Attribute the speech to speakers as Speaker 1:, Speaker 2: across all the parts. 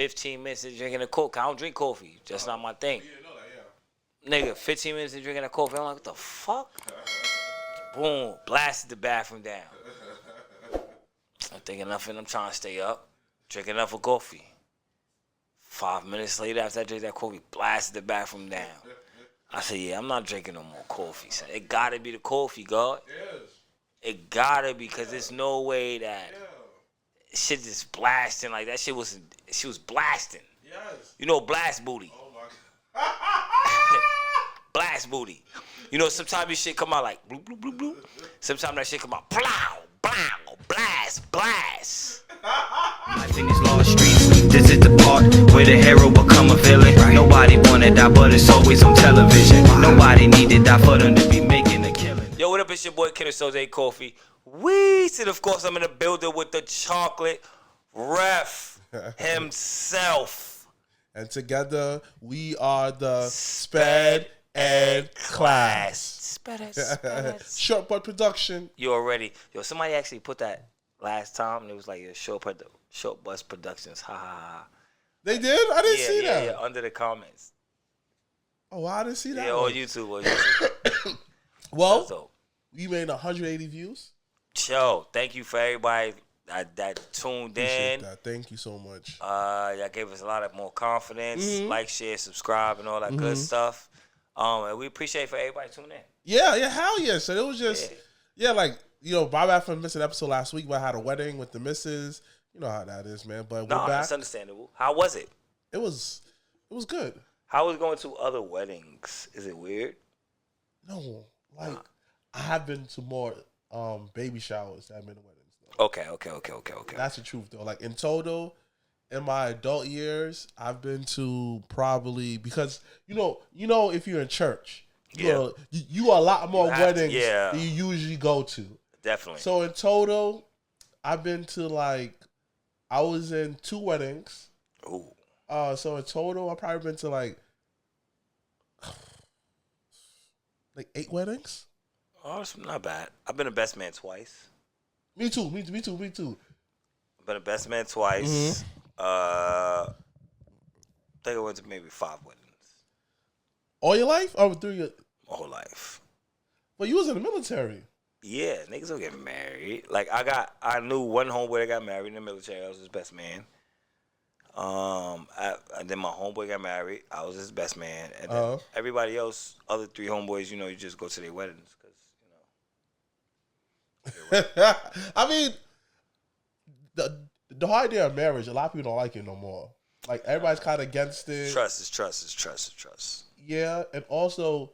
Speaker 1: 15 minutes of drinking a Coke. I don't drink coffee. That's not my thing.
Speaker 2: You didn't know that, yeah.
Speaker 1: Nigga, 15 minutes of drinking a coffee. I'm like, what the fuck? Boom, blasted the bathroom down. I'm thinking nothing. I'm trying to stay up. Drinking enough of coffee. 5 minutes later, after I drink that coffee, blasted the bathroom down. I said, yeah, I'm not drinking no more coffee. Son. It gotta be the coffee, God.
Speaker 2: Yes.
Speaker 1: It gotta be, because there's no way that shit just blasting like that. She was blasting.
Speaker 2: Yes.
Speaker 1: You know, blast booty.
Speaker 2: Oh my God.
Speaker 1: Blast booty. You know, sometimes this shit come out like bloop, bloop, bloop, bloop. Sometimes that shit come out plow, plow, blast, blast.
Speaker 3: Life in these lost streets, this is the part where the hero become a villain. Nobody wanna die, but it's always on television. Nobody need to die for them to be making a killing.
Speaker 1: Yo, what up? It's your boy Kiddo Soze Kofi. Weedston, of course, I'm in the building with the chocolate ref himself.
Speaker 2: And together we are the Sped and Class.
Speaker 1: Sped.
Speaker 2: Short Butt Production.
Speaker 1: You already. Yo, somebody actually put that last time, and it was like a Short Bus Productions. Ha ha ha.
Speaker 2: They did? I didn't see that.
Speaker 1: Yeah, under the comments.
Speaker 2: Oh, I didn't see that.
Speaker 1: Yeah, on YouTube.
Speaker 2: Well, we made 180 views.
Speaker 1: Yo, thank you for everybody that tuned in.
Speaker 2: That. Thank you so much.
Speaker 1: Y'all gave us a lot of more confidence. Like, share, subscribe, and all that good stuff. And we appreciate for everybody tuning in.
Speaker 2: Yeah, hell yeah. So it was just, like, you know, my bad for missing an episode last week, but I had a wedding with the missus. You know how that is, man. But we're back.
Speaker 1: That's understandable. How was it?
Speaker 2: It was good.
Speaker 1: How was going to other weddings? Is it weird?
Speaker 2: No, like I have been to more baby showers than I've been to weddings. Though.
Speaker 1: Okay.
Speaker 2: That's the truth, though. Like in total, in my adult years, I've been to probably, because you know, if you're in church, you are a lot more weddings than you usually go to.
Speaker 1: Definitely.
Speaker 2: So in total, I've been to I was in 2 weddings.
Speaker 1: Ooh.
Speaker 2: So in total, I've probably been to like 8 weddings.
Speaker 1: Oh, that's not bad. I've been a best man twice.
Speaker 2: Me too.
Speaker 1: I've been a best man twice. I think I went to maybe 5 weddings.
Speaker 2: All your life? Or through your...
Speaker 1: My whole life.
Speaker 2: Well, you was in the military.
Speaker 1: Yeah, niggas don't get married. Like, I knew one homeboy that got married in the military. I was his best man. And then my homeboy got married. I was his best man. And then everybody else, other 3 homeboys, you just go to their weddings.
Speaker 2: I mean, the whole idea of marriage, a lot of people don't like it no more. Like, everybody's kind of against it.
Speaker 1: Trust.
Speaker 2: Yeah, and also,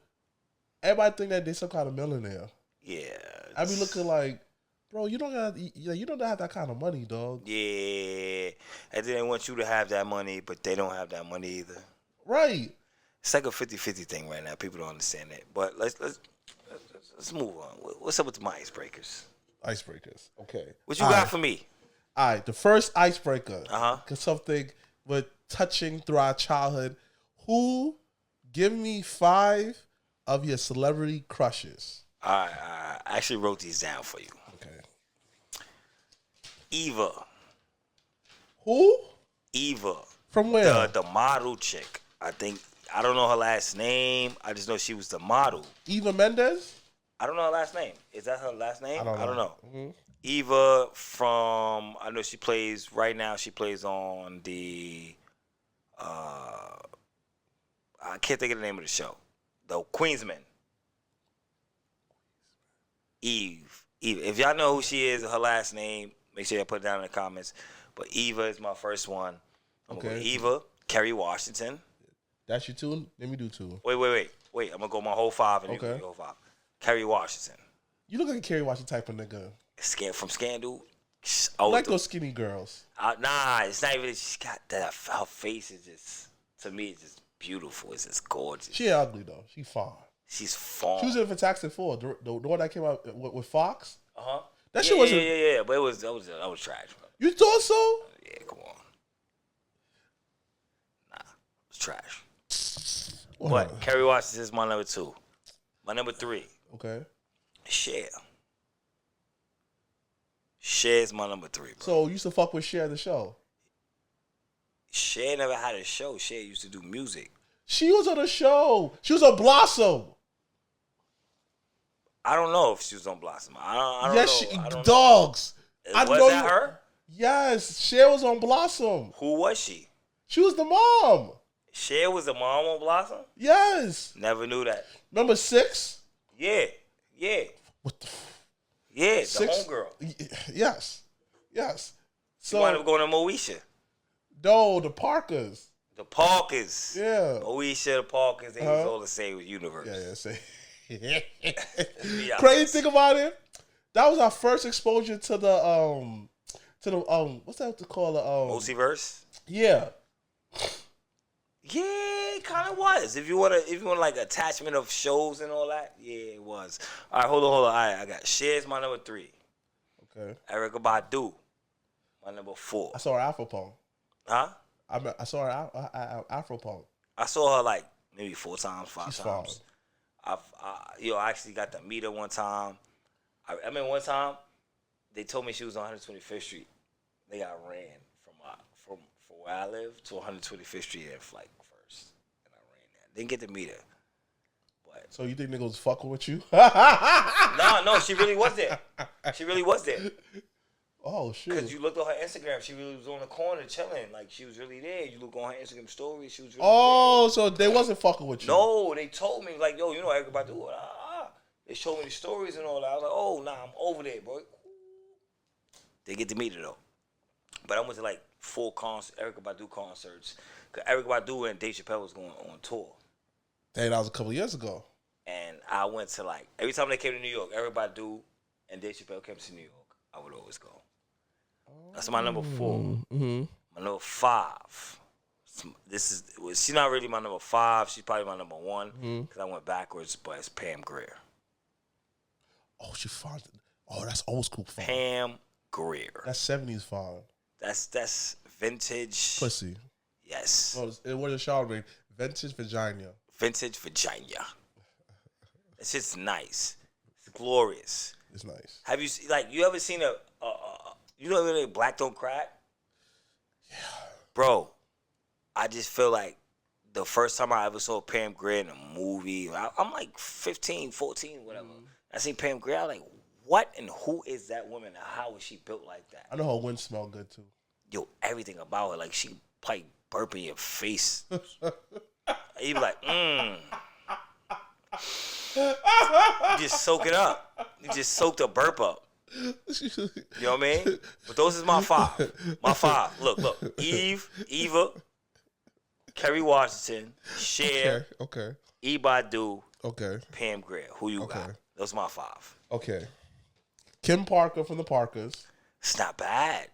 Speaker 2: everybody think that they're some kind of millionaire.
Speaker 1: Yeah.
Speaker 2: I be looking like, bro, you don't have that kind of money, dog.
Speaker 1: Yeah. And then they want you to have that money, but they don't have that money either.
Speaker 2: Right.
Speaker 1: It's like a 50-50 thing right now. People don't understand that. But let's move on. What's up with my icebreakers?
Speaker 2: Icebreakers. Okay.
Speaker 1: What you got for me?
Speaker 2: All right. The first icebreaker.
Speaker 1: Cause
Speaker 2: something with touching through our childhood. Give me 5 of your celebrity crushes.
Speaker 1: All right. I actually wrote these down for you.
Speaker 2: Okay.
Speaker 1: Eva.
Speaker 2: Who?
Speaker 1: Eva.
Speaker 2: From where?
Speaker 1: The model chick. I don't know her last name. I just know she was the model.
Speaker 2: Eva Mendes?
Speaker 1: I don't know her last name. Is that her last name?
Speaker 2: I don't know.
Speaker 1: Mm-hmm. Eva I know she plays on the, I can't think of the name of the show. The Queensmen. Eve. If y'all know who she is, her last name, make sure you put it down in the comments. But Eva is my first one. I'm going to go Eva, Kerry Washington.
Speaker 2: That's your 2? Let me do 2.
Speaker 1: Wait. I'm going to go my whole 5 and you go your whole 5. Kerry Washington.
Speaker 2: You look like a Kerry Washington type of nigga.
Speaker 1: From Scandal.
Speaker 2: I like those skinny girls.
Speaker 1: Nah, it's not even. She's got that. Her face is just, to me, it's just beautiful. It's just gorgeous.
Speaker 2: She ugly though. She fine.
Speaker 1: She's fine.
Speaker 2: She was in Fantastic Four, the one that came out with Fox. That shit
Speaker 1: yeah,
Speaker 2: wasn't.
Speaker 1: Yeah. But that was trash. Bro.
Speaker 2: You thought so?
Speaker 1: Yeah, come on. Nah, it was trash. But Kerry Washington is my number 2. My number 3.
Speaker 2: Okay.
Speaker 1: Cher. Cher's my number 3, bro.
Speaker 2: So you used to fuck with Cher the show?
Speaker 1: Cher never had a show. Cher used to do music.
Speaker 2: She was on a show. She was on Blossom.
Speaker 1: I don't know if she was on Blossom. I don't
Speaker 2: yes,
Speaker 1: know. I don't
Speaker 2: dogs.
Speaker 1: know. Was that her?
Speaker 2: Yes, Cher was on Blossom.
Speaker 1: Who was she?
Speaker 2: She was the mom.
Speaker 1: Cher was the mom on Blossom?
Speaker 2: Yes.
Speaker 1: Never knew that.
Speaker 2: Number 6?
Speaker 1: Yeah.
Speaker 2: What the?
Speaker 1: Yeah,
Speaker 2: Six?
Speaker 1: the homegirl.
Speaker 2: Yes. So
Speaker 1: you wound up going to Moesha.
Speaker 2: No, the Parkers.
Speaker 1: The Parkers.
Speaker 2: Yeah.
Speaker 1: Moesha, the Parkers, they was all the same universe.
Speaker 2: Yeah, say. Crazy thing about it, that was our first exposure to the what's that to call it?
Speaker 1: Multiverse?
Speaker 2: Yeah.
Speaker 1: Yeah, it kind of was. If you want like attachment of shows and all that, yeah, it was. All right, hold on. All right, I got Cher's my number 3.
Speaker 2: Okay.
Speaker 1: Erykah Badu, my number 4.
Speaker 2: I saw her Afropunk.
Speaker 1: Huh?
Speaker 2: I saw her Afropunk.
Speaker 1: I saw her like maybe 4 times, 5
Speaker 2: She's
Speaker 1: times.
Speaker 2: Fine.
Speaker 1: I actually got to meet her one time. I mean, one time they told me she was on 125th Street. They got ran from where I live to 125th Street in flight first, and I ran there. Didn't get to meet her. But
Speaker 2: so you think niggas was fucking with you?
Speaker 1: No, she really was there. She really was there.
Speaker 2: Oh shit!
Speaker 1: Because you looked on her Instagram, she really was on the corner chilling. Like she was really there. You look on her Instagram story, she was really there.
Speaker 2: So they wasn't fucking with you.
Speaker 1: No, they told me like, yo, you know Erykah Badu. They showed me the stories and all that. I was like, oh, nah, I'm over there, bro. They get to meet her though. But I went to like 4 Erykah Badu concerts. Cause Erykah Badu and Dave Chappelle was going on tour.
Speaker 2: Dang, that was a couple years ago.
Speaker 1: And I went to like every time they came to New York, Erykah Badu and Dave Chappelle came to New York. I would always go. That's my number 4.
Speaker 2: Mm-hmm.
Speaker 1: My number 5. She's not really my number 5. She's probably my number 1 because I went backwards. But it's Pam Grier.
Speaker 2: Oh, she fine. Oh, that's old school fine.
Speaker 1: Pam Grier.
Speaker 2: That's 70s fine.
Speaker 1: That's vintage
Speaker 2: pussy.
Speaker 1: Yes.
Speaker 2: No, what is Charlotte mean? Vintage vagina.
Speaker 1: Vintage vagina. It's just nice. It's glorious.
Speaker 2: It's nice.
Speaker 1: Have you you ever seen you know really Black Don't Crack?
Speaker 2: Yeah.
Speaker 1: Bro, I just feel like the first time I ever saw Pam Grier in a movie, I'm like 15, 14, whatever. I seen Pam Grier, I was like, what and who is that woman and how is she built like that?
Speaker 2: I know her wind smell good too.
Speaker 1: Yo, everything about her, like she probably burp in your face. You be like, You just soak it up. You just soak the burp up. You know what I mean? But those is my 5. My 5. Look. Eva, Kerry Washington, Cher,
Speaker 2: Okay.
Speaker 1: E. Badu,
Speaker 2: Okay.
Speaker 1: Pam Grier. Who you got? Those are my 5.
Speaker 2: Okay. Kim Parker from the Parkers.
Speaker 1: It's not bad.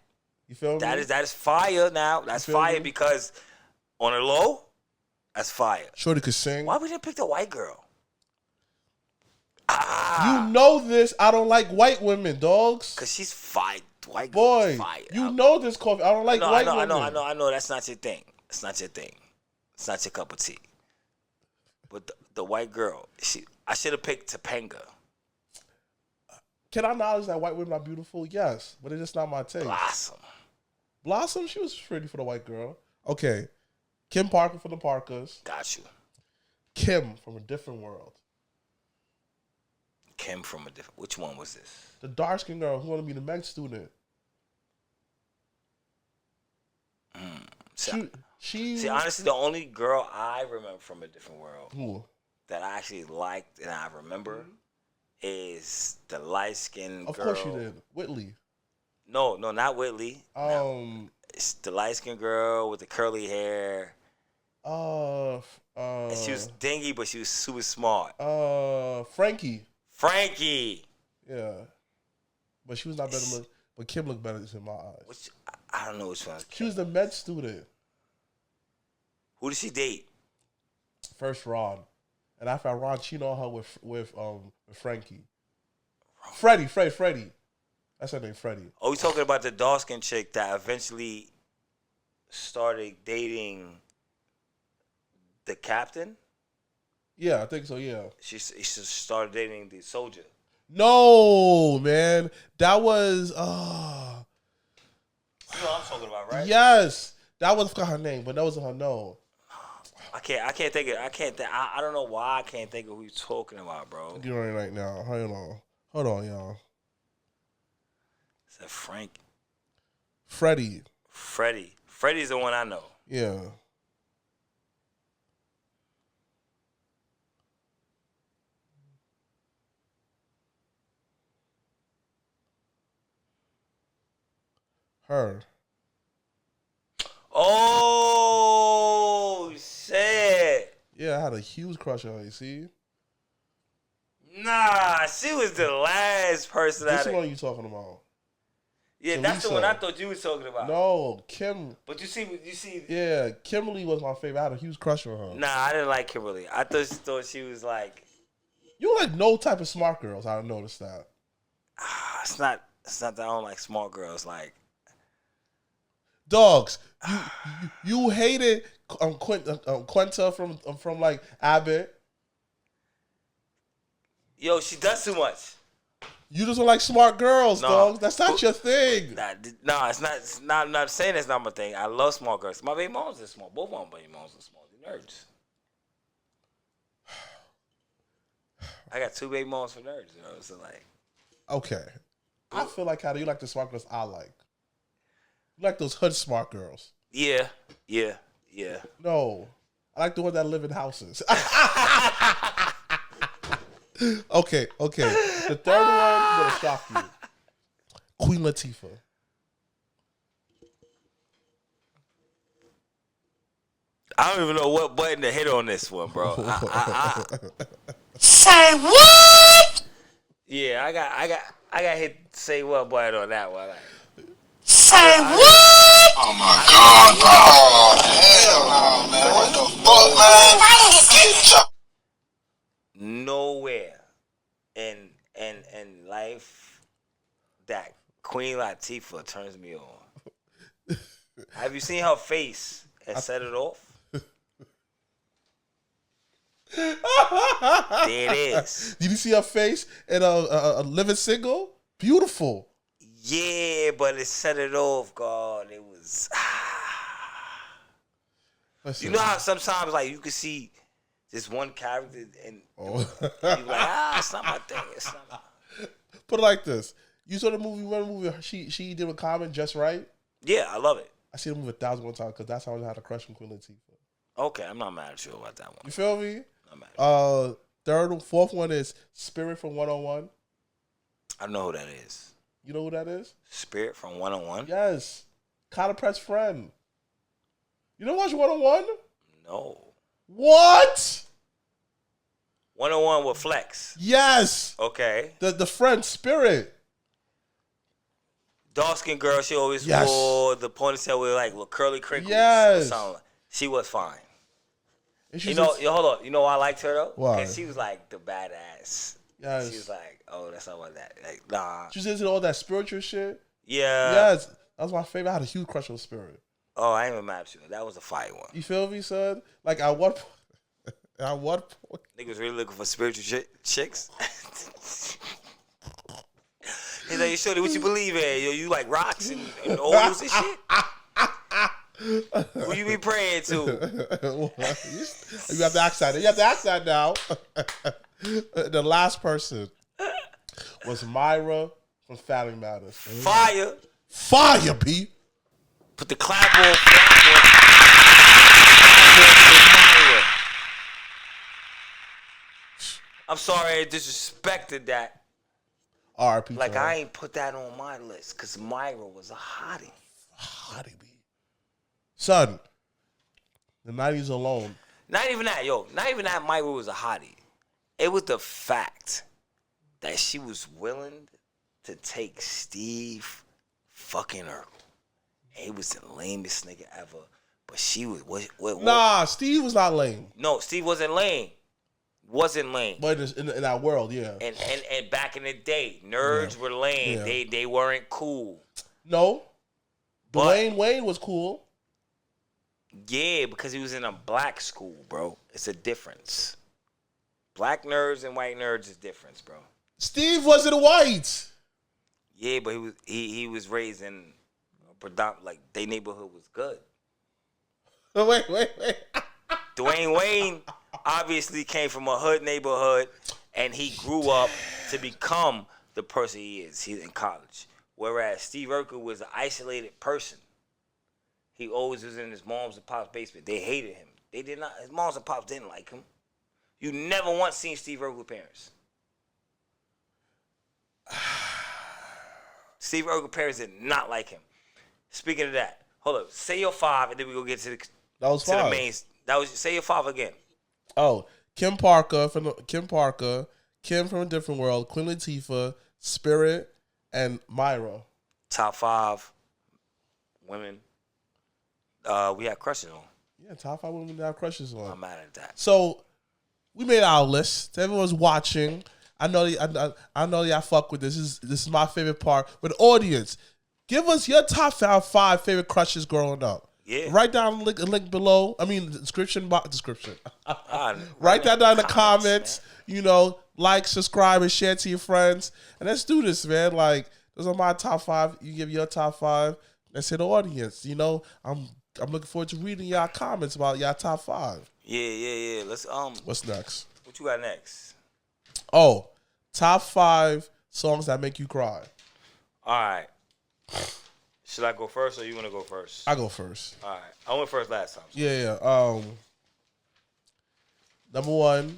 Speaker 2: You feel me?
Speaker 1: That is fire now. That's fire because on the low, that's fire.
Speaker 2: Shorty could sing.
Speaker 1: Why we didn't pick the white girl?
Speaker 2: You know this. I don't like white women, dogs.
Speaker 1: Cause she's fire. White girl is fire.
Speaker 2: You know this, Kofi. I don't like white women.
Speaker 1: I know. That's not your thing. It's not your thing. It's not your cup of tea. But the white girl, I should have picked Topanga.
Speaker 2: Can I acknowledge that white women are beautiful? Yes, but it's just not my taste. Blossom, she was pretty for the white girl. Okay. Kim Parker from the Parkers.
Speaker 1: Got you.
Speaker 2: Kim from a different world.
Speaker 1: Kim from a different. Which one was this?
Speaker 2: The dark skinned girl who wanted to be the med student.
Speaker 1: See, honestly, the only girl I remember from a different world that I actually liked and I remember is the light skinned girl.
Speaker 2: Of course you did. Whitley.
Speaker 1: No, not Whitley. It's the light skinned girl with the curly hair. And she was dingy, but she was super smart.
Speaker 2: Frankie.
Speaker 1: Yeah.
Speaker 2: But she was not better look. But Kim looked better in my eyes.
Speaker 1: I don't know which one.
Speaker 2: She was the med student.
Speaker 1: Who did she date?
Speaker 2: First Ron. And after Ron cheated on her with Frankie. Freddie. That's her name, Freddie.
Speaker 1: Oh, we talking about the dark-skinned chick that eventually started dating the captain?
Speaker 2: Yeah, I think so, yeah.
Speaker 1: She started dating the soldier.
Speaker 2: No, man. That was...
Speaker 1: You know what I'm talking about, right?
Speaker 2: Yes. That was her name, but that wasn't her. No.
Speaker 1: I can't think of. I don't know why I can't think of who you're talking about, bro.
Speaker 2: You're right now. Hold on, y'all.
Speaker 1: Is that Frank?
Speaker 2: Freddie.
Speaker 1: Freddie's the one I know.
Speaker 2: Yeah. Her.
Speaker 1: Oh shit!
Speaker 2: Yeah, I had a huge crush on her. You see?
Speaker 1: Nah, she was the last person.
Speaker 2: This one you talking about?
Speaker 1: Yeah, that's the one I thought you was talking about.
Speaker 2: No, Kim.
Speaker 1: But you see.
Speaker 2: Yeah, Kimberly was my favorite. I had a huge crush on her.
Speaker 1: Nah, I didn't like Kimberly. I thought she was like.
Speaker 2: You don't like no type of smart girls. I noticed that.
Speaker 1: It's not that I don't like smart girls. Like.
Speaker 2: Dogs, you hated Quinta from like Abbott.
Speaker 1: Yo, she does too much.
Speaker 2: You just don't like smart girls, dogs. That's not your thing.
Speaker 1: Nah, it's not. I'm not saying it's not my thing. I love smart girls. My baby moms are small. Both of my baby moms are small. They're nerds. I got 2 baby moms for nerds. You know, so like.
Speaker 2: Okay, I feel like how do you like the smart girls I like? You like those hood smart girls. Yeah. No. I like the ones that live in houses. Okay. The third one is going to shock you. Queen Latifah.
Speaker 1: I don't even know what button to hit on this one, bro.
Speaker 4: Say what?
Speaker 1: Yeah, I got hit say what button on that one.
Speaker 4: Say what?
Speaker 5: Oh my God, bro. Hell no, man. What the fuck, man? Get your
Speaker 1: nowhere in life that Queen Latifah turns me on. Have you seen her face and set it off? There it is.
Speaker 2: Did you see her face in a Living Single? Beautiful.
Speaker 1: Yeah, but it set it off, God. It was. You know how sometimes like you can see this one character and you're like, it's not my thing. It's not my...
Speaker 2: Put it like this. You saw the movie she did with Common, Just Right?
Speaker 1: Yeah, I love it.
Speaker 2: I see the movie 1,000 times because that's how I had a crush on Queen Latifah.
Speaker 1: Okay, I'm not mad at you about that one.
Speaker 2: You feel me?
Speaker 1: I'm mad.
Speaker 2: Fourth one is Spirit from 101.
Speaker 1: I know who that is.
Speaker 2: You know who that is?
Speaker 1: Spirit from 101?
Speaker 2: Yes. Kind of Press Friend. You don't watch 101?
Speaker 1: No.
Speaker 2: What?
Speaker 1: 101 with Flex.
Speaker 2: Yes.
Speaker 1: Okay.
Speaker 2: The friend Spirit.
Speaker 1: Dark skinned girl, she always wore the ponytail with like little curly crinkles.
Speaker 2: Yes.
Speaker 1: Or something. She was fine.
Speaker 2: Hold
Speaker 1: on. You know why I liked her though?
Speaker 2: Why?
Speaker 1: Because she was like the badass.
Speaker 2: Yes.
Speaker 1: She was like, oh, that's not what that. Like, nah.
Speaker 2: She was into all that spiritual shit.
Speaker 1: Yeah.
Speaker 2: Yes. That was my favorite. I had a huge crush on Spirit.
Speaker 1: Oh, I ain't even mad at you. That was a fire one.
Speaker 2: You feel me, son? Like at what point?
Speaker 1: Niggas really looking for spiritual chicks. He's like, shorty, what you believe in? Yo, you like rocks and oils and shit? Who you be praying to?
Speaker 2: You have to ask that. You have to ask that now. The last person was Myra from Family Matters.
Speaker 1: Fire,
Speaker 2: B.
Speaker 1: Put the clap on. I'm sorry I disrespected that.
Speaker 2: R.I.P.
Speaker 1: Like, I ain't put that on my list because Myra was a hottie.
Speaker 2: B. Son, the 90s alone.
Speaker 1: Not even that, Not even that Myra was a hottie. It was the fact that she was willing to take Steve fucking Urkel. He was the lamest nigga ever. But she was... What?
Speaker 2: Nah, Steve was not lame.
Speaker 1: No, Steve wasn't lame. But
Speaker 2: in that world, yeah.
Speaker 1: And back in the day, nerds were lame. Yeah. They weren't cool.
Speaker 2: No. Dwayne Wayne was cool.
Speaker 1: Yeah, because he was in a black school, bro. It's a difference. Black nerds and white nerds is difference, bro.
Speaker 2: Steve wasn't white.
Speaker 1: Yeah, but he was raised in like their neighborhood was good.
Speaker 2: Wait.
Speaker 1: Dwayne Wayne obviously came from a hood neighborhood, and he grew up to become the person he is. He's in college. Whereas Steve Urkel was an isolated person. He always was in his mom's and pop's basement. They hated him. They did not. His moms and pops didn't like him. You never once seen Steve Urkel parents. Steve Urkel parents did not like him. Speaking of that, hold up. Say your 5, and then we go get to the
Speaker 2: That was 5.
Speaker 1: the main. That was say your 5 again.
Speaker 2: Oh, Kim Parker, Kim from a Different World, Queen Latifah, Spirit, and Myra.
Speaker 1: Top 5 women. We had crushes on.
Speaker 2: Yeah, top 5 women that have crushes on.
Speaker 1: I'm mad at that.
Speaker 2: So we made our list. Everyone's watching. I know y'all fuck with this. This is my favorite part. But audience, give us your top 5 favorite crushes growing up.
Speaker 1: Yeah.
Speaker 2: Write down the link below. I mean, description. Write that down in the comments. You know, like, subscribe, and share to your friends. And let's do this, man. Like, those are my top 5. You give your top 5. Let's hit the audience. You know, I'm looking forward to reading y'all comments about y'all top 5.
Speaker 1: Yeah. Let's
Speaker 2: What's next?
Speaker 1: What you got next?
Speaker 2: Oh, top 5 songs that make you cry.
Speaker 1: All right. Should I go first, or you want to go first?
Speaker 2: I go first.
Speaker 1: All right. I went first last time. So.
Speaker 2: Yeah. Number 1.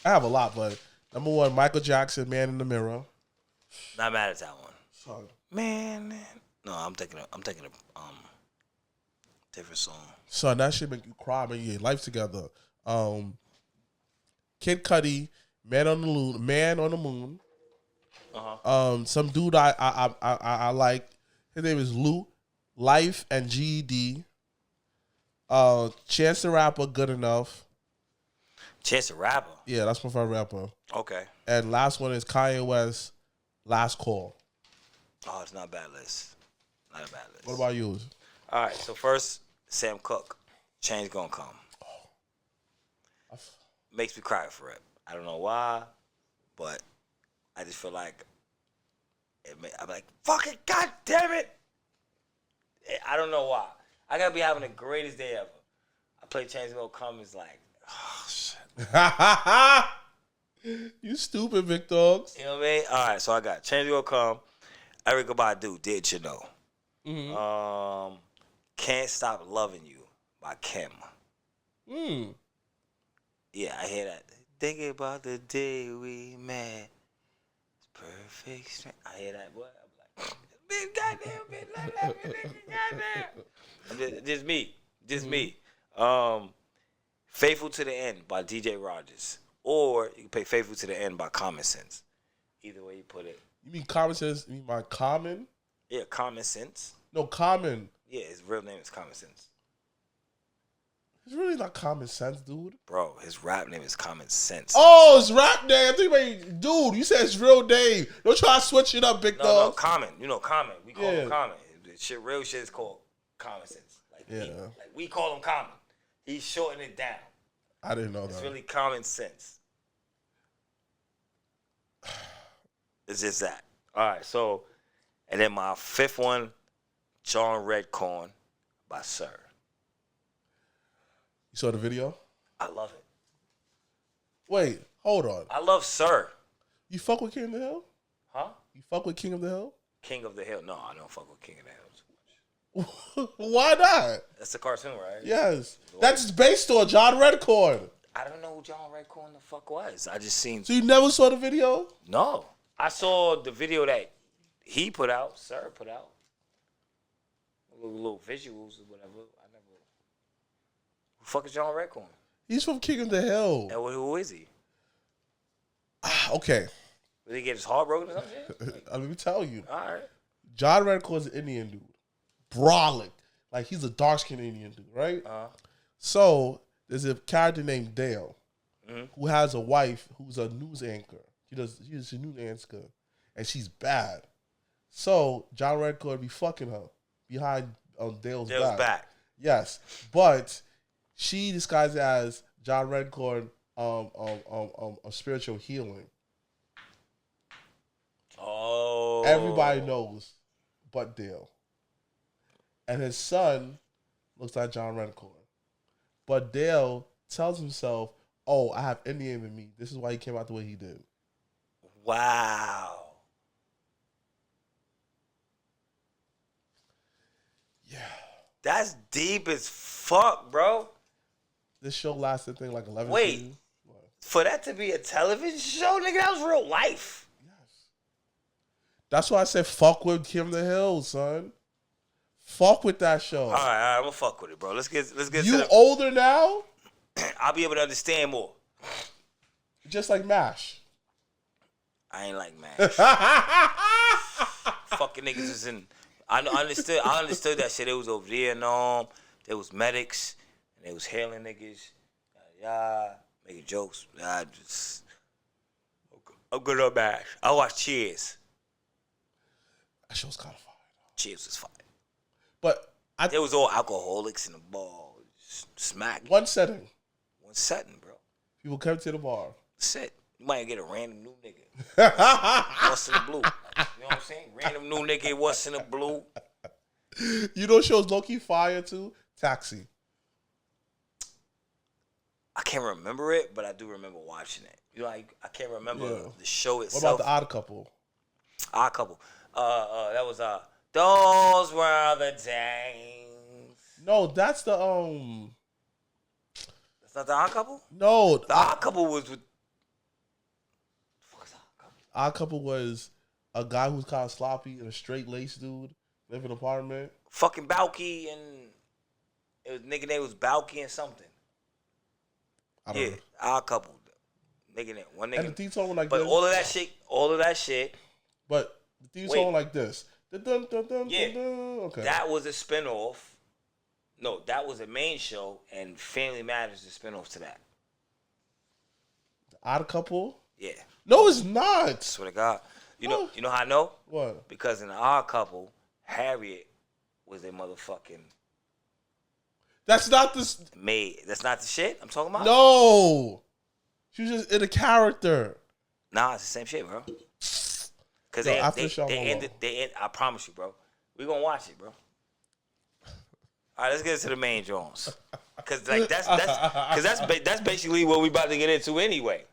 Speaker 2: I have a lot, but number 1, Michael Jackson, "Man in the Mirror."
Speaker 1: Not mad at that one.
Speaker 2: Sorry.
Speaker 1: Man. No, I'm thinking of different song.
Speaker 2: Son, that shit make you cry when you get life together. Kid Cudi, Man on the Moon. Some dude I like. His name is Lou. Life and GED. Chance the Rapper, Good Enough.
Speaker 1: Chance the Rapper?
Speaker 2: Yeah, that's my favorite rapper.
Speaker 1: Okay.
Speaker 2: And last one is Kanye West, Last Call.
Speaker 1: Oh, it's not a bad list. Not a bad list.
Speaker 2: What about you?
Speaker 1: All right, so first, Sam Cooke, Change Gonna Come. Makes me cry for it. I don't know why, but I just feel like I'm like, fucking goddamn it! I don't know why. I gotta be having the greatest day ever. I play Change Gonna Come. It's like, oh shit.
Speaker 2: You stupid, Big Dogs.
Speaker 1: You know what I mean? All right, so I got Change Gonna Come. Erykah Badu, Did You Know? Mm-hmm. Can't Stop Loving You by Kim. Yeah, I hear that. Thinking about the day we met. It's perfect strength. I hear that, boy. I'm like, bitch, goddamn, goddamn. Just me. Faithful to the End by DJ Rogers. Or you can play Faithful to the End by Common Sense. Either way you put it.
Speaker 2: You mean Common Sense? You mean by Common?
Speaker 1: Yeah, Common Sense.
Speaker 2: No, Common.
Speaker 1: Yeah, his real name is Common Sense.
Speaker 2: It's really not Common Sense, dude.
Speaker 1: Bro, his rap name is Common Sense.
Speaker 2: Oh, it's rap name. I think, dude, you said his real name. Don't try to switch it up, Big Dog.
Speaker 1: No, Common. You know, Common. We call him Common. Real shit is called Common Sense. Like, we call him Common. He's shortening it down.
Speaker 2: I didn't know that.
Speaker 1: It's really Common Sense. It's just that. All right, so, and then my 5th one, John Redcorn by Sir.
Speaker 2: You saw the video?
Speaker 1: I love it.
Speaker 2: Wait, hold on.
Speaker 1: I love Sir.
Speaker 2: You fuck with King of the Hill?
Speaker 1: Huh?
Speaker 2: You fuck with King of the Hill?
Speaker 1: King of the Hill? No, I don't fuck with King of the Hill too much.
Speaker 2: Why not?
Speaker 1: That's the cartoon, right?
Speaker 2: Yes. That's based on John Redcorn.
Speaker 1: I don't know who John Redcorn the fuck was. I just seen.
Speaker 2: So you never saw the video?
Speaker 1: No. I saw the video that he put out, Sir put out. Little visuals or whatever. I never. Who the fuck is John Redcorn?
Speaker 2: He's from King of the Hill.
Speaker 1: And who is he?
Speaker 2: Okay.
Speaker 1: Did he get his heart broken or something?
Speaker 2: Let me tell you.
Speaker 1: All right.
Speaker 2: John Redcorn's an Indian dude. Brolic. Like, he's a dark-skinned Indian dude, right? So, there's a character named Dale who has a wife who's a news anchor. She's a news anchor. And she's bad. So, John Redcorn be fucking her behind Dale's back. Yes. But she disguised as John Redcorn a spiritual healing.
Speaker 1: Oh.
Speaker 2: Everybody knows but Dale. And his son, looks like John Rencorn. But Dale tells himself, "Oh, I have Indian in me. This is why he came out the way he did."
Speaker 1: Wow.
Speaker 2: Yeah.
Speaker 1: That's deep as fuck, bro.
Speaker 2: This show lasted, I think, like 11
Speaker 1: Wait.
Speaker 2: seasons. What?
Speaker 1: For that to be a television show, nigga, that was real life.
Speaker 2: Yes. That's why I said fuck with Kim the Hill, son. Fuck with that show.
Speaker 1: All right, I'm gonna fuck with it, bro. Let's get
Speaker 2: You
Speaker 1: to the,
Speaker 2: older now?
Speaker 1: I'll be able to understand more.
Speaker 2: Just like MASH.
Speaker 1: I ain't like MASH. Fucking niggas is in. I understood that shit. It was over there, there was medics, and they was hailing niggas. Making jokes. I'm good on MASH. I watch Cheers.
Speaker 2: That show's kind of fire.
Speaker 1: Cheers was fire.
Speaker 2: But
Speaker 1: There was all alcoholics in the bar. Smack.
Speaker 2: One setting.
Speaker 1: One setting, bro.
Speaker 2: People come to the bar.
Speaker 1: That's it. You might get a random new nigga. What's in the blue? You know what I'm saying? Random new nigga, what's in the blue?
Speaker 2: You know shows low-key fire too? Taxi.
Speaker 1: I can't remember it, but I do remember watching it. You know, I can't remember the show
Speaker 2: What
Speaker 1: itself.
Speaker 2: about The Odd Couple?
Speaker 1: Odd Couple. That was those were the days.
Speaker 2: No, that's the
Speaker 1: That's not the Odd Couple?
Speaker 2: No,
Speaker 1: The Odd Couple was with. What's Odd Couple?
Speaker 2: Odd Couple was a guy who's kind of sloppy and a straight lace dude, live in an apartment.
Speaker 1: Fucking Balky and it was nigga name was Balky and something.
Speaker 2: I don't know.
Speaker 1: Odd Couple. Nigga name one nigga.
Speaker 2: And the theme song went like
Speaker 1: but
Speaker 2: this.
Speaker 1: all of that shit.
Speaker 2: But the theme song went like this. Dun, dun, dun, dun,
Speaker 1: Yeah.
Speaker 2: dun, dun. Okay.
Speaker 1: That was a spinoff. No, that was a main show, and Family Matters is a spinoff to that.
Speaker 2: Odd Couple?
Speaker 1: Yeah.
Speaker 2: No, it's not.
Speaker 1: Swear to God. You know how I know?
Speaker 2: What?
Speaker 1: Because in the Odd Couple, Harriet was a motherfucking
Speaker 2: That's not the.
Speaker 1: maid. That's not the shit I'm talking about?
Speaker 2: No. She was just in a character.
Speaker 1: Nah, it's the same shit, bro. Because
Speaker 2: Yo,
Speaker 1: they
Speaker 2: after the show,
Speaker 1: they
Speaker 2: I'm
Speaker 1: ended, I promise you, bro. We gonna watch it, bro. All right, let's get into the main Jones. Because like that's basically what we about to get into anyway.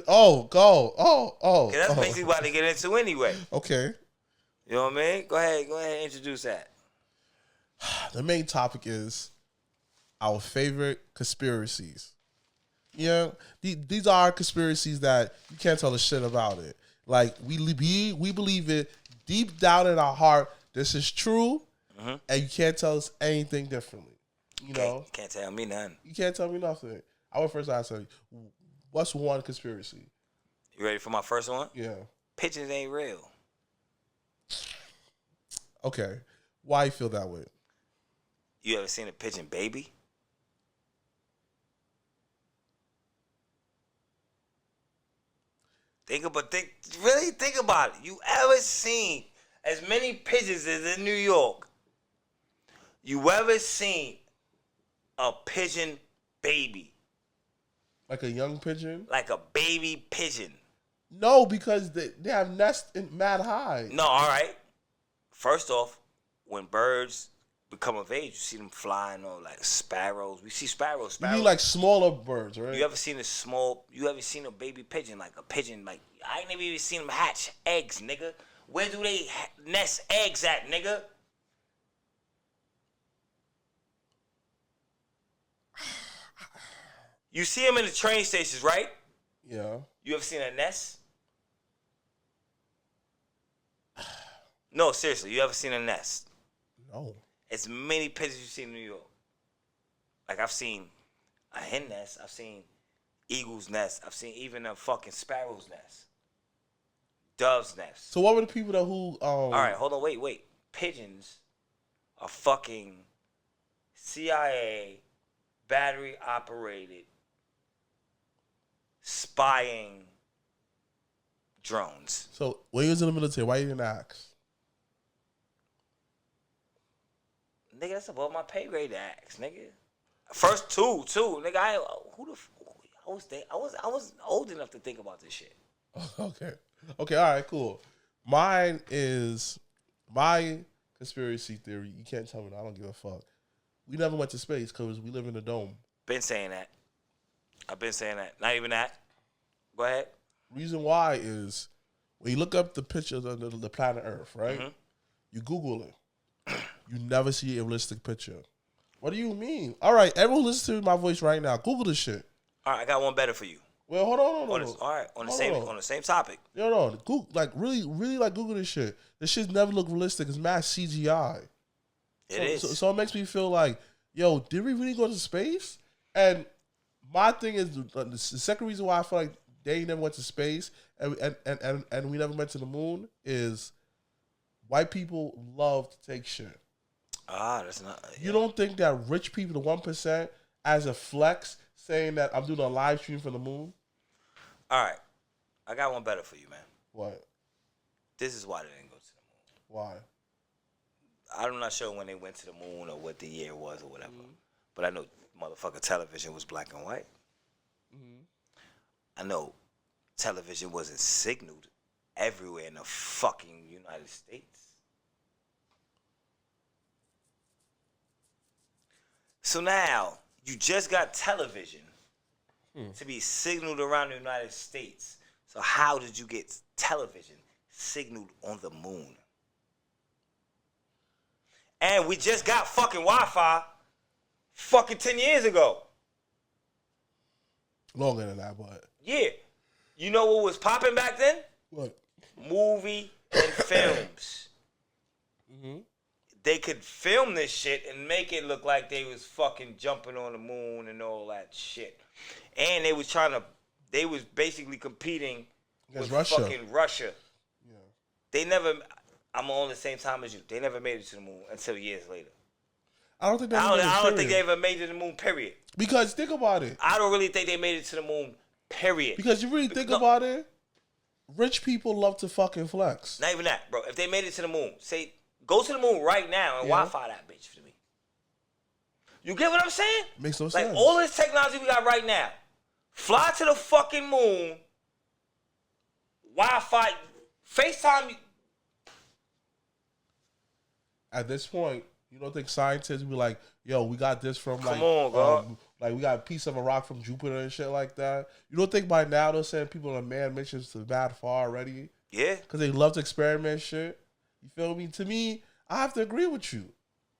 Speaker 2: Oh, go. Oh.
Speaker 1: Because that's basically what to get into anyway.
Speaker 2: Okay.
Speaker 1: You know what I mean? Go ahead and introduce that.
Speaker 2: The main topic is our favorite conspiracies. Yeah, these are conspiracies that you can't tell a shit about it. Like we believe it deep down in our heart. This is true, and you can't tell us anything differently. You know,
Speaker 1: You can't tell me nothing.
Speaker 2: you can't tell me nothing. I went first. I said, "What's one conspiracy?"
Speaker 1: You ready for my first one?
Speaker 2: Yeah.
Speaker 1: Pigeons ain't real.
Speaker 2: Okay. Why you feel that way?
Speaker 1: You ever seen a pigeon baby? Think about it. You ever seen as many pigeons as in New York? You ever seen a pigeon baby?
Speaker 2: Like a young pigeon?
Speaker 1: Like a baby pigeon?
Speaker 2: No, because they have nests in mad high.
Speaker 1: No, all right. First off, when birds become of age, you see them flying on like sparrows. We see sparrows.
Speaker 2: You mean like smaller birds, right?
Speaker 1: You ever seen a baby pigeon, like a pigeon, like, I ain't never even seen them hatch eggs, nigga. Where do they nest eggs at, nigga? You see them in the train stations, right?
Speaker 2: Yeah.
Speaker 1: You ever seen a nest? No, seriously, you ever seen a nest?
Speaker 2: No.
Speaker 1: As many pigeons you see in New York. Like, I've seen a hen nest. I've seen eagle's nest. I've seen even a fucking sparrow's nest. Dove's nest.
Speaker 2: So what were the people that who
Speaker 1: All right, hold on, wait. Pigeons are fucking CIA battery operated spying drones.
Speaker 2: So when you was in the military, why you didn't ask?
Speaker 1: Nigga, that's above my pay grade to ask, nigga. First two, nigga. I was old enough to think about this shit.
Speaker 2: Okay, all right, cool. My conspiracy theory. You can't tell me. I don't give a fuck. we never went to space because we live in a dome.
Speaker 1: Been saying that. I've been saying that. Not even that. Go ahead.
Speaker 2: Reason why is when you look up the pictures of the planet Earth, right?
Speaker 1: Mm-hmm.
Speaker 2: You Google it. You never see a realistic picture. What do you mean? All right, everyone listen to my voice right now. Google this shit.
Speaker 1: All right, I got one better for you.
Speaker 2: Well, hold on.
Speaker 1: All right, on the same topic.
Speaker 2: No. Google, like really like Google this shit. This shit never look realistic. It's mad CGI.
Speaker 1: It is.
Speaker 2: So it makes me feel like, yo, did we really go to space? And my thing is the second reason why I feel like they never went to space and we never went to the moon is white people love to take shit.
Speaker 1: That's not. Yeah.
Speaker 2: You don't think that rich people, the 1%, as a flex, saying that I'm doing a live stream for the moon?
Speaker 1: All right, I got one better for you, man.
Speaker 2: What?
Speaker 1: This is why they didn't go to the moon.
Speaker 2: Why?
Speaker 1: I'm not sure when they went to the moon or what the year was or whatever, but I know motherfucker television was black and white. I know television wasn't signaled everywhere in the fucking United States. So now, you just got television to be signaled around the United States. So how did you get television signaled on the moon? And we just got fucking Wi-Fi fucking 10 years ago.
Speaker 2: Longer than that, but...
Speaker 1: Yeah. You know what was popping back then?
Speaker 2: What?
Speaker 1: Movie and films. They could film this shit and make it look like they was fucking jumping on the moon and all that shit. And they was basically competing
Speaker 2: against
Speaker 1: with
Speaker 2: Russia.
Speaker 1: Fucking Russia.
Speaker 2: Yeah.
Speaker 1: They never, I'm on the same time as you. They never made it to the moon until years later.
Speaker 2: I don't think they
Speaker 1: I don't think they ever made it to the moon, period.
Speaker 2: Because think about it.
Speaker 1: I don't really think they made it to the moon, period.
Speaker 2: Because you really think about it, rich people love to fucking flex.
Speaker 1: Not even that, bro. If they made it to the moon, say, go to the moon right now and Wi-Fi that bitch for me. You get what I'm saying?
Speaker 2: Makes no
Speaker 1: like
Speaker 2: sense.
Speaker 1: All this technology we got right now, fly to the fucking moon, Wi-Fi, FaceTime.
Speaker 2: At this point, you don't think scientists be like, yo, we got this from like,
Speaker 1: Come on, God.
Speaker 2: Like we got a piece of a rock from Jupiter and shit like that. You don't think by now they're sending people on manned missions to that far already?
Speaker 1: Yeah.
Speaker 2: Because they love to experiment shit. You feel me? To me, I have to agree with you.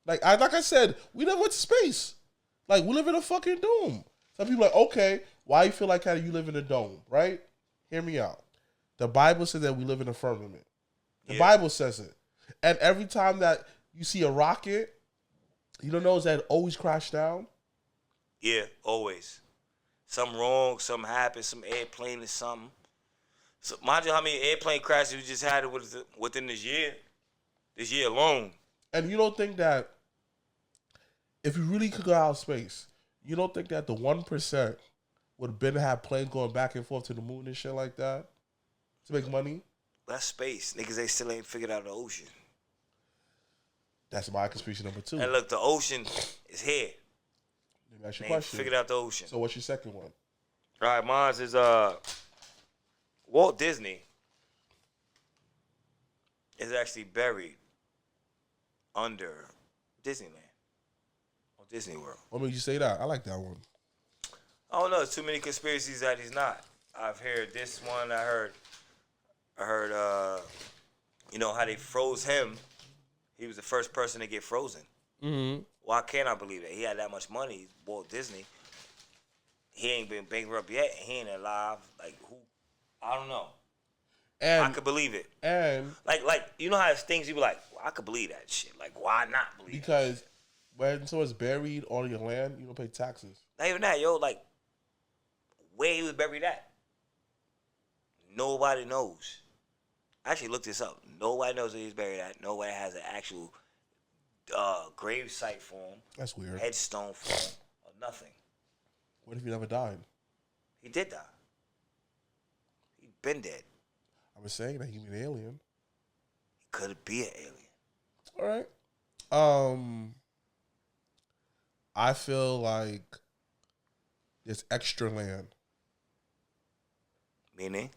Speaker 2: Like I said, we never went to space. Like we live in a fucking dome. Some people are like, okay, why you feel like how you live in a dome, right? Hear me out. The Bible says that we live in a firmament. The Bible says it. And every time that you see a rocket, you don't know that it always crash down?
Speaker 1: Yeah, always. Something wrong, something happened, some airplane or something. So mind you how many airplane crashes we just had within this year alone.
Speaker 2: And you don't think that if you really could go out of space, you don't think that the 1% would have been to have planes going back and forth to the moon and shit like that to make money?
Speaker 1: That's space. Niggas, they still ain't figured out the ocean.
Speaker 2: That's my conspiracy number 2.
Speaker 1: And look, the ocean is here.
Speaker 2: Let me ask you a
Speaker 1: They ain't
Speaker 2: question.
Speaker 1: figured out the ocean.
Speaker 2: So what's your second one?
Speaker 1: All right, mine is Walt Disney is actually buried under Disneyland or Disney World.
Speaker 2: What made you say that? I like that one.
Speaker 1: I don't know. There's too many conspiracies that he's not. I've heard this one. I heard. You know how they froze him. He was the first person to get frozen.
Speaker 2: Mm-hmm.
Speaker 1: Why can't I believe that? He had that much money. He's Walt Disney. He ain't been bankrupt yet. He ain't alive. Like who? I don't know.
Speaker 2: And
Speaker 1: I could believe it.
Speaker 2: And
Speaker 1: Like you know how there's things you be like, well, I could believe that shit. Like why not believe?
Speaker 2: because when someone's buried on your land, you don't pay taxes.
Speaker 1: Not even that, yo. Like where he was buried at. Nobody knows. I actually looked this up. Nobody knows where he's buried at. Nobody has an actual grave site for him.
Speaker 2: That's weird.
Speaker 1: Headstone for him. Or nothing.
Speaker 2: What if he never died?
Speaker 1: He did die. He'd been dead.
Speaker 2: I was saying that he was an alien.
Speaker 1: He could be an alien.
Speaker 2: All right. I feel like there's extra land.
Speaker 1: Meaning?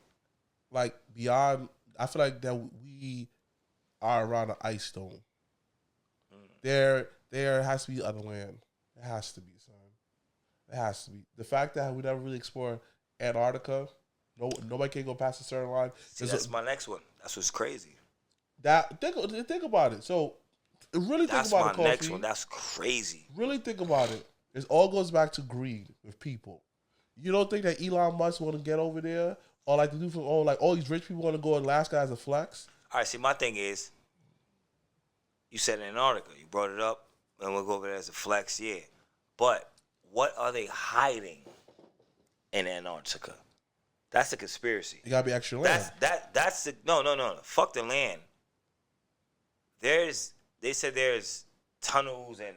Speaker 2: Like beyond, I feel like that we are around an ice dome. there has to be other land. It has to be, son. It has to be. The fact that we never really explored Antarctica, nobody can go past a certain line.
Speaker 1: See, that's my next one. That's what's crazy.
Speaker 2: Think about it. So, really think about it, Kofi.
Speaker 1: That's my next one. That's crazy.
Speaker 2: Really think about it. It all goes back to greed with people. You don't think that Elon Musk want to get over there, or like to do all these rich people want to go to Alaska as a flex?
Speaker 1: All right. See, my thing is, you said Antarctica. You brought it up, and we'll go over there as a flex. Yeah, but what are they hiding in Antarctica? That's a conspiracy.
Speaker 2: You gotta be extra land.
Speaker 1: That's the no. Fuck the land. They said there's tunnels and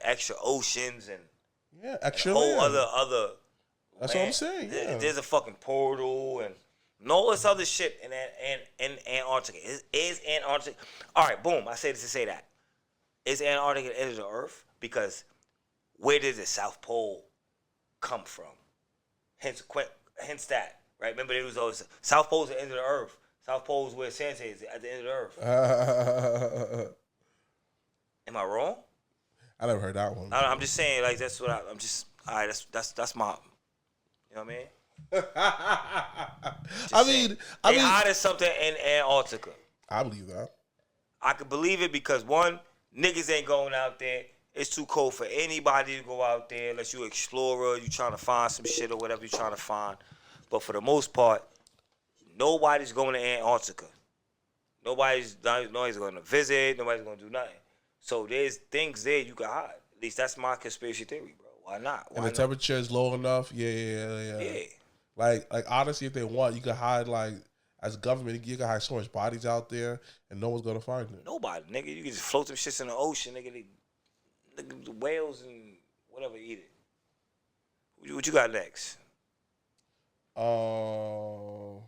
Speaker 1: extra oceans and
Speaker 2: extra
Speaker 1: whole
Speaker 2: land.
Speaker 1: other.
Speaker 2: That's
Speaker 1: land.
Speaker 2: what I'm saying. Yeah.
Speaker 1: There's a fucking portal and all this other shit in Antarctica. Is Antarctica? All right, boom. I say this to say that. Is Antarctica the end of the Earth? Because where did the South Pole come from? Hence that, right? Remember, there was always South Pole's the end of the Earth. South Pole's where Santa is at the end of the Earth. Am I wrong?
Speaker 2: I never heard that one.
Speaker 1: I'm just saying, like that's what I'm just. All right, that's my. You know what I mean? They hiding something in Antarctica.
Speaker 2: I believe that.
Speaker 1: I could believe it because one, niggas ain't going out there. It's too cold for anybody to go out there unless you explorer, you trying to find some shit or whatever you trying to find. But for the most part, nobody's going to Antarctica. Nobody's going to visit. Nobody's going to do nothing. So there's things there you can hide. At least that's my conspiracy theory, bro. Why not?
Speaker 2: And the temperature is low enough. Yeah. Like honestly, if they want, you can hide like as a government, you can hide so much bodies out there, and no one's gonna find it.
Speaker 1: Nobody, nigga. You can just float them shits in the ocean, nigga. The whales and whatever eat it. What you got next?
Speaker 2: The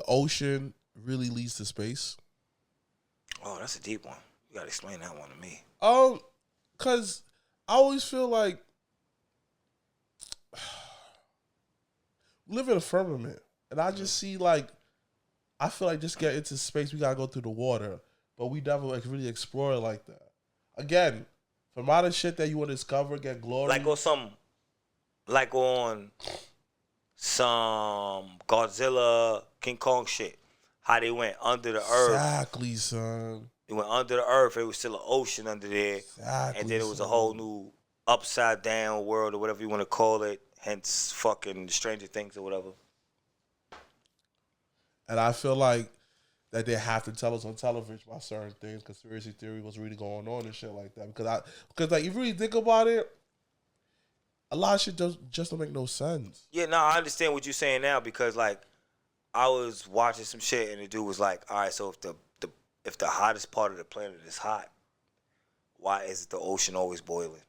Speaker 2: ocean really leads to space.
Speaker 1: Oh, that's a deep one. You gotta explain that one to me.
Speaker 2: Cause I always feel like we live in a firmament, and I just see like I feel like just get into space, we gotta go through the water, but we never like really explore it like that. Again, from all the shit that you want to discover, get glory.
Speaker 1: Like on some Godzilla, King Kong shit. How they went under the earth.
Speaker 2: Exactly, son.
Speaker 1: They went under the earth. It was still an ocean under there.
Speaker 2: Exactly,
Speaker 1: and then it was a whole new upside down world or whatever you want to call it. Hence fucking Stranger Things or whatever.
Speaker 2: And I feel like that they have to tell us on television about certain things, conspiracy theory, what's really going on and shit like that. Because like, if you really think about it, a lot of shit just don't make no sense.
Speaker 1: Yeah, no, I understand what you're saying now because like I was watching some shit and the dude was like, all right, so if the hottest part of the planet is hot, why is the ocean always boiling?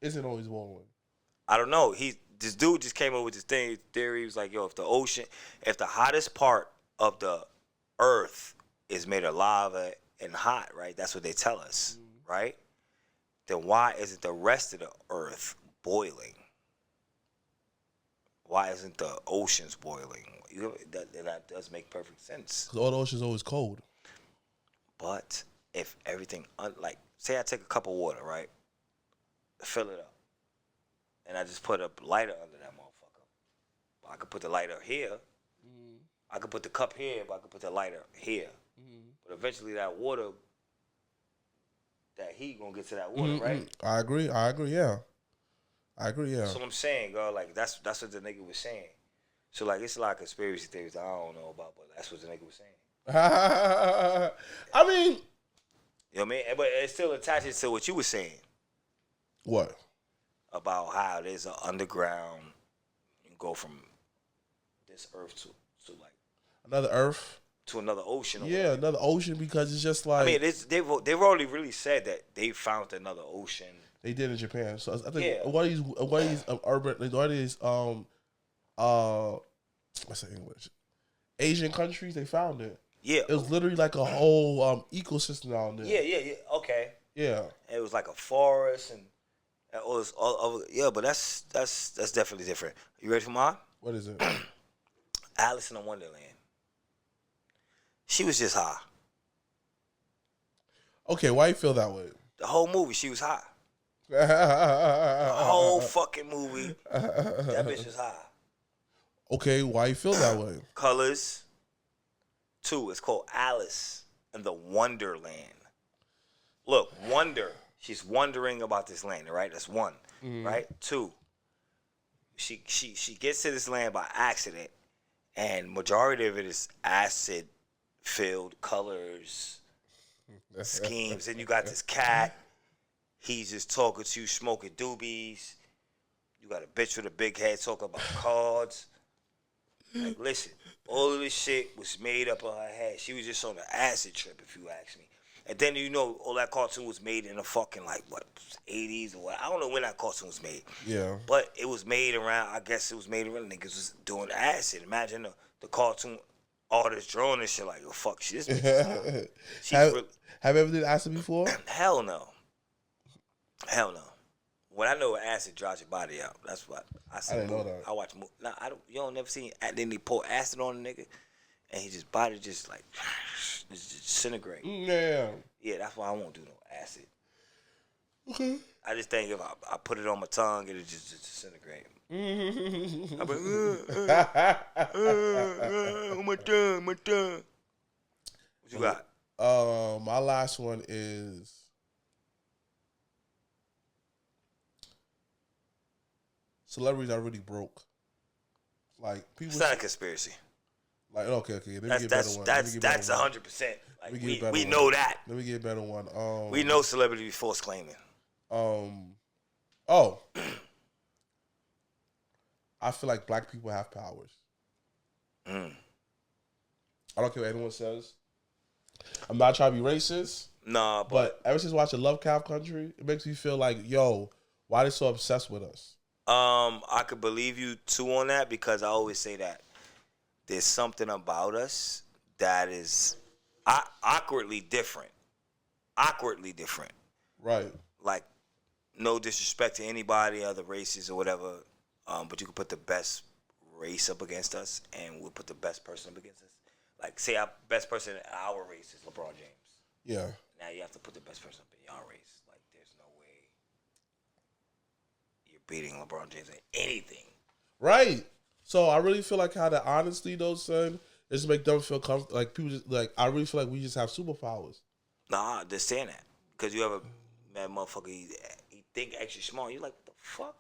Speaker 2: Isn't always boiling.
Speaker 1: I don't know. This dude just came up with this theory. He was like, yo, if the hottest part of the earth is made of lava and hot, right? That's what they tell us, right? Then why isn't the rest of the earth boiling? Why isn't the oceans boiling? That does make perfect sense.
Speaker 2: Because all the ocean's always cold.
Speaker 1: But if everything, like, say I take a cup of water, right? Fill it up. And I just put a lighter under that motherfucker. I could put the lighter here. I could put the cup here, but I could put the lighter here. But eventually that water, that heat gonna get to that water, right?
Speaker 2: I agree, yeah.
Speaker 1: That's what I'm saying, girl. Like, that's what the nigga was saying. So, like, it's a lot of conspiracy theories that I don't know about, but that's what the nigga was saying.
Speaker 2: I mean...
Speaker 1: You know what I mean? But it still attaches to what you were saying.
Speaker 2: What?
Speaker 1: About how there's an underground, you go from this earth to like...
Speaker 2: Another earth?
Speaker 1: To another ocean.
Speaker 2: Yeah, another ocean, because it's just like...
Speaker 1: I mean, they've already really said that they found another ocean.
Speaker 2: They did in Japan. So I think what are these urban... What are these... what's the English? Asian countries, they found it.
Speaker 1: Yeah.
Speaker 2: It was literally like a whole ecosystem down there.
Speaker 1: Yeah. Okay.
Speaker 2: Yeah.
Speaker 1: And it was like a forest and it was all but that's definitely different. You ready for mine?
Speaker 2: What is it?
Speaker 1: Alice in Wonderland. She was just high.
Speaker 2: Okay, why you feel that way?
Speaker 1: The whole movie, she was hot. The whole fucking movie, that bitch was hot.
Speaker 2: Okay, why you feel that way?
Speaker 1: Colors. 2, it's called Alice in the Wonderland. Look, wonder. She's wondering about this land, right? That's 1, right? 2, she gets to this land by accident, and majority of it is acid-filled colors, schemes. Then you got this cat. He's just talking to you, smoking doobies. You got a bitch with a big head talking about cards. Like, listen, all of this shit was made up in her head. She was just on an acid trip, if you ask me. And then, you know, all that cartoon was made in the fucking, like, what, 80s or what? I don't know when that cartoon was made.
Speaker 2: Yeah.
Speaker 1: But it was made around, I guess it was made around niggas was doing acid. Imagine the cartoon artist drawing this shit like, oh, fuck, this bitch is
Speaker 2: have you ever did acid before?
Speaker 1: Hell no. Hell no. When I know acid drives your body out, that's what I see.
Speaker 2: I didn't know that.
Speaker 1: I watch movies. Nah, I don't. You don't never see. Then they pour acid on a nigga, and his body just like just disintegrate.
Speaker 2: Yeah.
Speaker 1: Yeah, that's why I won't do no acid.
Speaker 2: Okay.
Speaker 1: I just think if I put it on my tongue, it'll just disintegrate. I'm like, my tongue. What you got?
Speaker 2: My last one is. Celebrities are really broke. Like people.
Speaker 1: It's not a conspiracy.
Speaker 2: Like okay. Let me get a better one.
Speaker 1: That's 100%. Like we know that.
Speaker 2: Let me get a better one.
Speaker 1: We know celebrity before claiming.
Speaker 2: Oh. I feel like black people have powers. I don't care what anyone says. I'm not trying to be racist.
Speaker 1: Nah,
Speaker 2: but ever since watching Lovecraft Country, it makes me feel like, yo, why they so obsessed with us?
Speaker 1: I could believe you too on that because I always say that there's something about us that is awkwardly different.
Speaker 2: Right.
Speaker 1: Like, no disrespect to anybody, other races or whatever, but you could put the best race up against us and we'll put the best person up against us. Like, say our best person in our race is LeBron James.
Speaker 2: Yeah.
Speaker 1: Now you have to put the best person up in your race. Like, there's no way you're beating LeBron James at anything.
Speaker 2: Right. So I really feel like how the honesty, though, son, is to make them feel comfortable. Like, people just, like, I really feel like we just have superpowers.
Speaker 1: Nah, I understand that. Because you have a mad motherfucker, he think extra smart. You're like, what the fuck?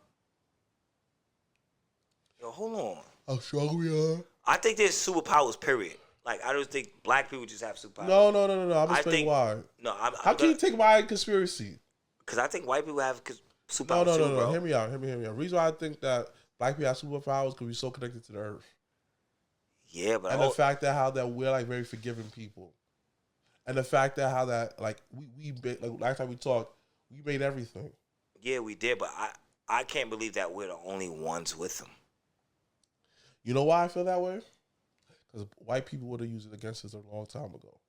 Speaker 1: Yo, hold on.
Speaker 2: How strong we are.
Speaker 1: I think there's superpowers, period. Like, I don't think black people just have superpowers.
Speaker 2: No. I'm explaining why.
Speaker 1: No,
Speaker 2: how can you take my conspiracy?
Speaker 1: Because I think white people have superpowers.
Speaker 2: No. Hear me out. The reason why I think that black people have superpowers is because we're so connected to the earth.
Speaker 1: Yeah, but
Speaker 2: the fact that how that we're like very forgiving people, and the fact that how that like we like last time we talked, we made everything.
Speaker 1: Yeah, we did, but I can't believe that we're the only ones with them.
Speaker 2: You know why I feel that way? Because white people would have used it against us a long time ago.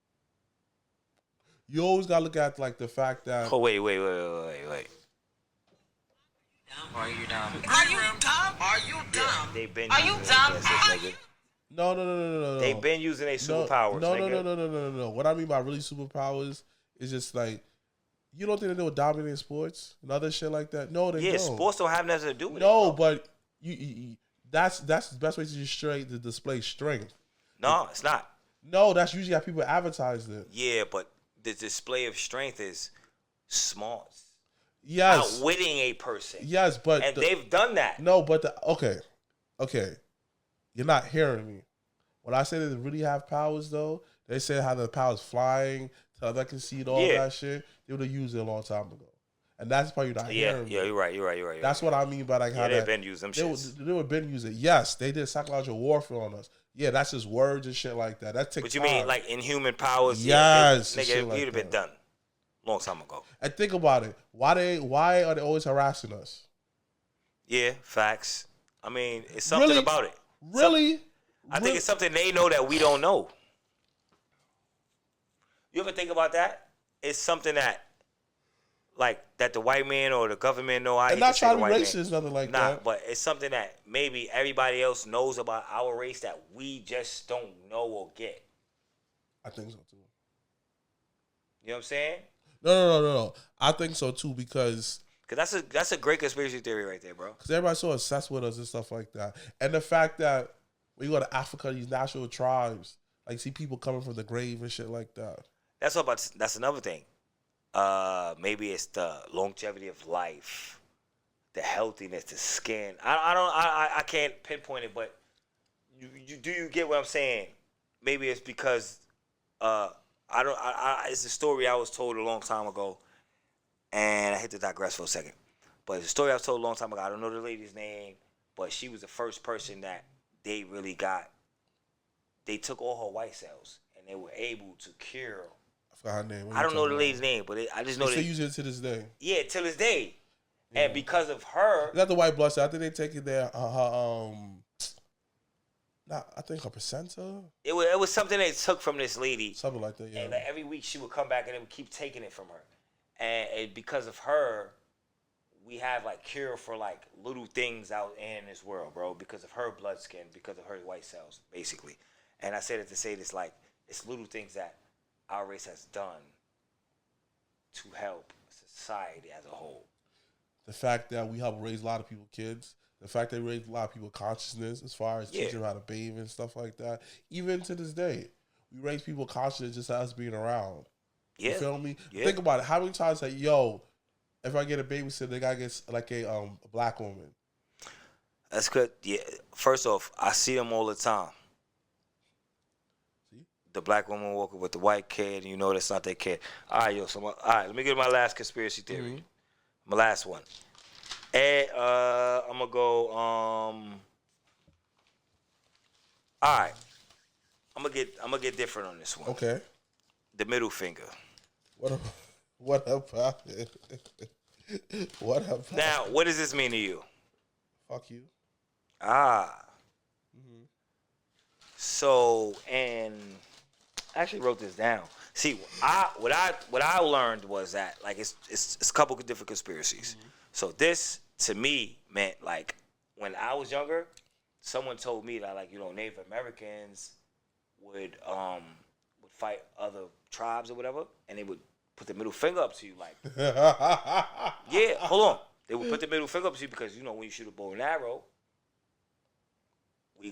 Speaker 2: You always gotta look at like the fact that.
Speaker 1: Oh wait.
Speaker 4: Are you dumb? Are you dumb? Are you dumb?
Speaker 1: Yeah, they've been.
Speaker 4: Are you dumb?
Speaker 2: No.
Speaker 1: They've been using their superpowers.
Speaker 2: No. What I mean by really superpowers is just like, you don't think they were dominating sports and other shit like that? No, they don't.
Speaker 1: Yeah, sports don't have nothing to do with it.
Speaker 2: No, but you that's the best way to display strength.
Speaker 1: No, it's not.
Speaker 2: No, that's usually how people advertise it.
Speaker 1: Yeah, but the display of strength is smarts.
Speaker 2: Yes.
Speaker 1: Outwitting a person.
Speaker 2: Yes, but
Speaker 1: and they've done that.
Speaker 2: No, but okay. You're not hearing me. When I say they really have powers, though, they say how the powers flying, so they can see all that shit. They would have used it a long time ago, and that's probably not hearing me.
Speaker 1: Yeah, you're right.
Speaker 2: That's what I mean by like how
Speaker 1: they've been using them shits.
Speaker 2: They would been using it. Yes, they did psychological warfare on us. Yeah, that's just words and shit like that. That takes.
Speaker 1: But you mean like inhuman powers?
Speaker 2: Yes,
Speaker 1: nigga, it would have been done long time ago.
Speaker 2: And think about it. Why are they always harassing us?
Speaker 1: Yeah, facts. I mean, it's something about it.
Speaker 2: Really?
Speaker 1: I think it's something they know that we don't know. You ever think about that? It's something that, like, that the white man or the government know.
Speaker 2: And not trying to be racist, nothing like that.
Speaker 1: But it's something that maybe everybody else knows about our race that we just don't know or get.
Speaker 2: I think so too.
Speaker 1: You know what I'm saying?
Speaker 2: No. I think so too because
Speaker 1: that's a great conspiracy theory right there, bro.
Speaker 2: Because everybody's so obsessed with us and stuff like that, and the fact that when you go to Africa, these natural tribes, like see people coming from the grave and shit like that.
Speaker 1: That's another thing. Maybe it's the longevity of life, the healthiness, the skin. I can't pinpoint it, but you get what I'm saying? Maybe it's because it's a story I was told a long time ago, and I hate to digress for a second, but it's a story I was told a long time ago. I don't know the lady's name, but she was the first person that they really got. They took all her white cells, and they were able to cure.
Speaker 2: I forgot her name.
Speaker 1: I don't know the lady's name, but I just know
Speaker 2: they use it to this day.
Speaker 1: Yeah, to this day. Yeah. And because of her,
Speaker 2: not the white blood cell. I think they take it there. I think her placenta.
Speaker 1: It was something they took from this lady.
Speaker 2: Something like that. Yeah.
Speaker 1: And like every week she would come back and they would keep taking it from her, and because of her, we have like cure for like little things out in this world, bro. Because of her blood skin, because of her white cells, basically. And I said it to say this, like it's little things that our race has done to help society as a whole.
Speaker 2: The fact that we help raise a lot of people kids, the fact that we raise a lot of people consciousness as far as teaching them how to bathe and stuff like that. Even to this day, we raise people consciousness just us being around. Yeah. You feel me? Yeah. Think about it. How many times that, if I get a babysitter, they gotta get like a black woman.
Speaker 1: That's good. Yeah. First off, I see them all the time. See? The black woman walking with the white kid, and that's not their kid. All right, let me get my last conspiracy theory. Mm-hmm. My last one. And I'm gonna go. All right. I'm gonna get different on this one.
Speaker 2: Okay.
Speaker 1: The middle finger.
Speaker 2: What about it? What about
Speaker 1: now? What does this mean to you?
Speaker 2: Fuck you.
Speaker 1: Mm-hmm. So, and I actually wrote this down. See, what I learned was that like it's a couple of different conspiracies. Mm-hmm. So this to me meant like when I was younger, someone told me that like Native Americans would fight other tribes or whatever, and they would put the middle finger up to you like yeah, hold on. They would put the middle finger up to you because when you shoot a bow and arrow, we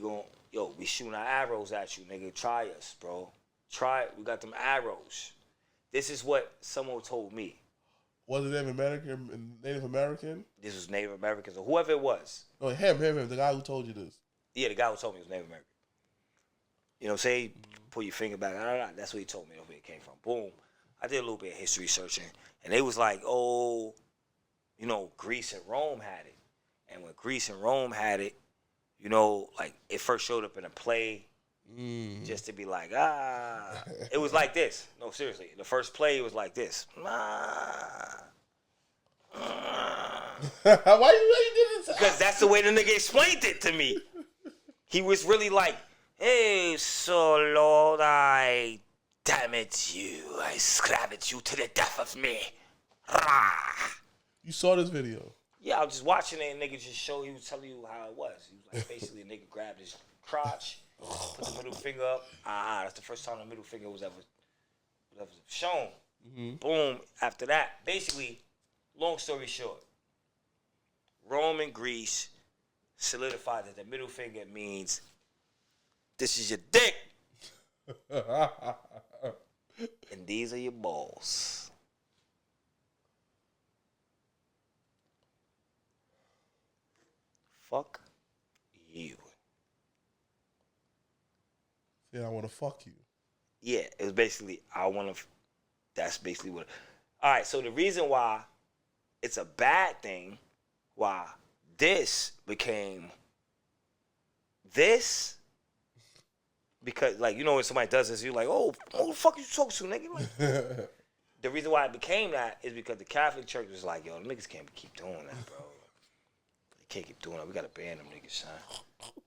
Speaker 1: shooting our arrows at you, nigga. Try us, bro. Try it. We got them arrows. This is what someone told me.
Speaker 2: Was it Native American?
Speaker 1: This was Native Americans or whoever it was.
Speaker 2: No, him, the guy who told you this.
Speaker 1: Yeah, the guy who told me was Native American. Say, pull your finger back. That's what he told me. That's where it came from. Boom. I did a little bit of history searching, and they was like, Greece and Rome had it. And when Greece and Rome had it, like it first showed up in a play. Just to be like, it was like this. No, seriously. The first play was like this.
Speaker 2: Why you did this?
Speaker 1: Because that's the way the nigga explained it to me. He was really like, hey, so Lord, I damage you. I scrabbed you to the death of me.
Speaker 2: You saw this video?
Speaker 1: Yeah, I was just watching it and nigga he was telling you how it was. He was like, basically, a nigga grabbed his crotch, put the middle finger up. That's the first time the middle finger was ever shown. Mm-hmm. Boom. After that, basically, long story short, Rome and Greece solidified that the middle finger means this is your dick. And these are your balls. Fuck you.
Speaker 2: Yeah, I want to fuck you.
Speaker 1: Yeah, it was basically, that's basically what. All right, so the reason why it's a bad thing, why this became this, because, like, when somebody does this, you're like, oh, who the fuck you talking to, nigga? Like, the reason why it became that is because the Catholic Church was like, yo, the niggas can't keep doing that, bro. They can't keep doing that. We got to ban them niggas, son.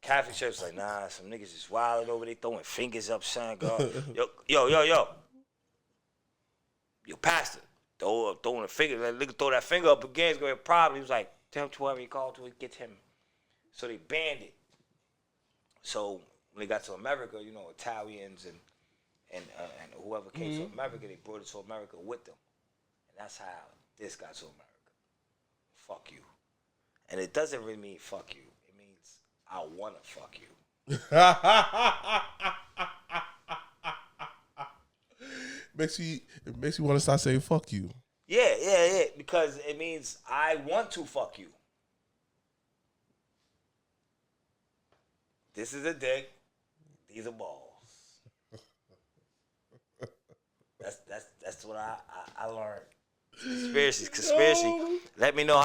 Speaker 1: Catholic Church was like, nah, some niggas is wilding over there, throwing fingers up, son. Yo, pastor, throwing a finger. That nigga throw that finger up again, it's going to be a problem. He was like, tell him to whoever he called to get him. So they banned it. So when they got to America, Italians and whoever came to America, they brought it to America with them. That's how this got to America. Fuck you. And it doesn't really mean fuck you. It means I want to fuck you.
Speaker 2: It makes you want to start saying fuck you.
Speaker 1: Yeah. Because it means I want to fuck you. This is a dick. These are balls. That's what I learned. Conspiracy.
Speaker 2: No.
Speaker 1: Let me know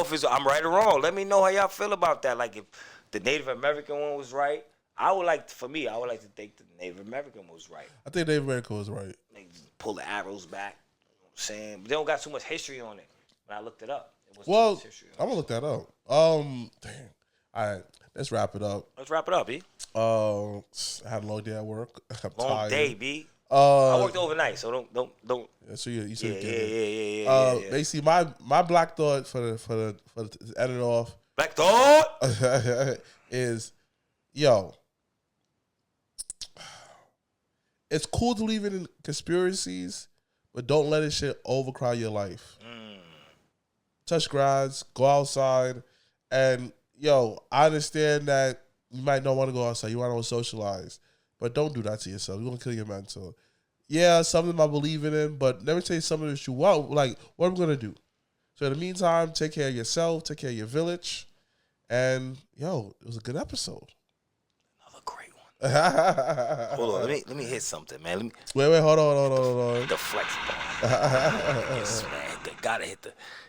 Speaker 1: if I'm right or wrong. Let me know how y'all feel about that. Like if the Native American one was right, I would like to think the Native American was right.
Speaker 2: I think Native American was right.
Speaker 1: They pull the arrows back. You know what I'm saying? But they don't got too much history on it. When I looked it up, it wasn't too much history on
Speaker 2: I'm gonna look that up. Damn. All right, let's wrap it up.
Speaker 1: B.
Speaker 2: I had a long day at work. I'm
Speaker 1: Long
Speaker 2: tired.
Speaker 1: day, B. I worked overnight, so don't.
Speaker 2: Yeah, so you said
Speaker 1: Yeah.
Speaker 2: Basically, my black thought for the to end it off.
Speaker 1: Black thought
Speaker 2: is, yo, it's cool to believe in conspiracies, but don't let it shit overcrowd your life. Touch grass, go outside, and yo, I understand that you might not want to go outside. You want to socialize, but don't do that to yourself. You're gonna kill your mental. Yeah, some of them I believe in, but let me tell you something that you want. Like, what am I gonna do? So in the meantime, take care of yourself, take care of your village, and yo, it was a good episode.
Speaker 1: Another great one. Hold on, let me hit something, man.
Speaker 2: Wait, hold on.
Speaker 1: The flex bomb. Yes, man. They gotta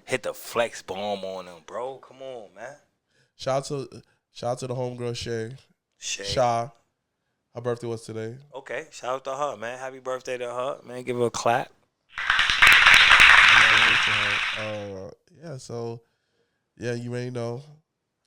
Speaker 1: hit the flex bomb on them, bro. Come on, man.
Speaker 2: Shout out to the homegirl Shay. Sha. Her birthday was today.
Speaker 1: Okay, shout out to her, man. Happy birthday to her, man. Give her a clap.
Speaker 2: You may know.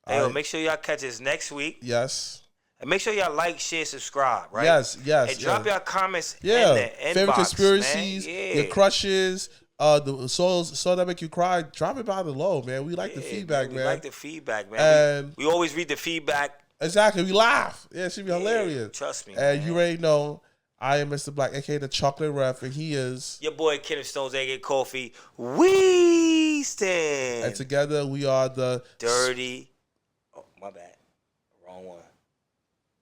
Speaker 1: Hey, make sure y'all catch us next week.
Speaker 2: Yes.
Speaker 1: And make sure y'all like, share, subscribe, right?
Speaker 2: Yes.
Speaker 1: And drop y'all comments in the inbox,
Speaker 2: favorite conspiracies,
Speaker 1: man.
Speaker 2: your crushes, the songs that make you cry. Drop it down below, man. We like the feedback, man.
Speaker 1: We like the feedback, man.
Speaker 2: And
Speaker 1: we always read the feedback.
Speaker 2: Exactly. We laugh. Yeah, it should be hilarious.
Speaker 1: Trust me,
Speaker 2: And
Speaker 1: man.
Speaker 2: you already know, I am Mrblacc, a.k.a. the Chocolate Ref, and he is...
Speaker 1: your boy, Kenneth Stones, a.k.a. Kofi. Weedston.
Speaker 2: And together, we are the...
Speaker 1: Dirty... Oh, my bad. Wrong one.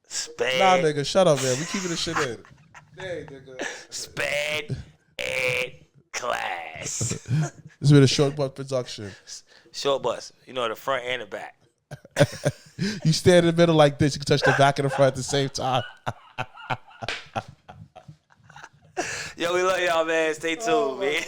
Speaker 1: Sped.
Speaker 2: Nah, nigga, shut up, man. We keeping this shit in. Hey, nigga.
Speaker 1: Sped and class.
Speaker 2: This has been a short butt production.
Speaker 1: Short bus. You know, the front and the back.
Speaker 2: You stand in the middle like this, you can touch the back and the front at the same time.
Speaker 1: Yo, we love y'all, man. Stay tuned, man.